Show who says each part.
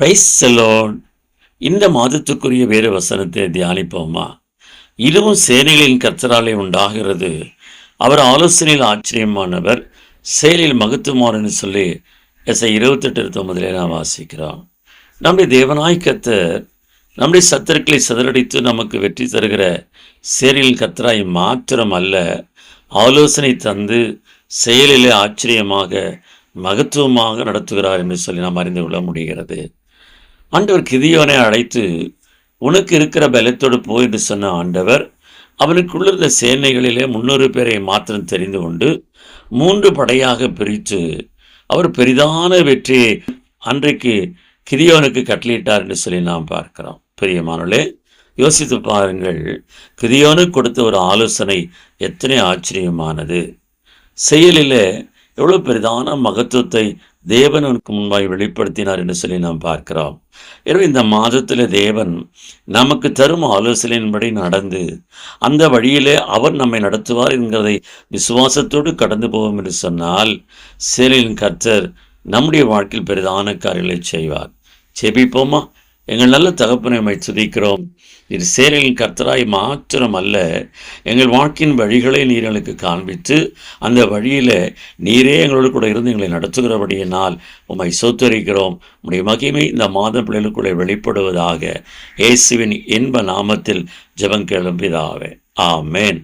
Speaker 1: Praise the Lord. இந்த மாதத்துக்குரிய வேறு வசனத்தை தியானிப்போமா? இதுவும் சேனைகளின் கர்த்தராலே உண்டாகிறது, அவர் ஆலோசனையில் ஆச்சரியமானவர், செயலில் மகத்துவமானன்னு சொல்லி எஸ்ஐ 28:9 நாம் வாசிக்கிறோம். நம்முடைய தேவனாய் கர்த்தர் நம்முடைய சத்துருக்களை சிதறடித்து நமக்கு வெற்றி தருகிற செயலில் கர்த்தராய் மாத்திரம் அல்ல, ஆலோசனை தந்து செயலிலே ஆச்சரியமாக மகத்துவமாக நடத்துகிறார் என்று சொல்லி நாம் அறிந்து கொள்ள முடிகிறது. ஆண்டவர் கிதியோனை அழைத்து, உனக்கு இருக்கிற பலத்தோடு போ என்று சொன்ன ஆண்டவர், அவனுக்குள்ள இருந்த சேனைகளிலே 300 பேரை மாத்திரம் தெரிந்து கொண்டு 3 படையாக பிரித்து அவர் பெரிதான வெற்றியை அன்றைக்கு கிதியோனுக்கு கட்டளையிட்டார் என்று சொல்லி நாம் பார்க்கிறோம். பிரியமானவர்களே, யோசித்து பாருங்கள், கிதியோனுக்கு கொடுத்த ஒரு ஆலோசனை எத்தனை ஆச்சரியமானது! செயலில் எவ்வளோ பெரிதான மகத்துவத்தை தேவன் அவனுக்கு முன்பாய் வெளிப்படுத்தினார் என்று சொல்லி நாம் பார்க்கிறோம். எனவே இந்த மாதத்தில் தேவன் நமக்கு தரும் ஆலோசனையின்படி நடந்து அந்த வழியிலே அவர் நம்மை நடத்துவார் என்கிறதை விசுவாசத்தோடு கடந்து போவோம் என்று சொன்னால், செயலின் கர்த்தர் நம்முடைய வாழ்க்கையில் பெரிதான காரியங்களை செய்வார். செபிப்போமா? எங்கள் நல்ல தகப்பனை உம்மை துதிக்கிறோம். இது சேனைகளின் கர்த்தராய் மாத்திரம் அல்ல, எங்கள் வாழ்க்கையின் வழிகளை நீர் எங்களுக்கு காண்பித்து அந்த வழியில் நீரே எங்களோடு கூட இருந்து எங்களை நடத்துகிறபடியினால் உம்மை சோத்தரிக்கிறோம். உம்முடைய மகிமை இந்த மாத பிள்ளைகளுக்குள்ளே வெளிப்படுவதாக. இயேசுவின் இன்ப நாமத்தில் ஜெபம் கேளும் பிதாவே. ஆமென்.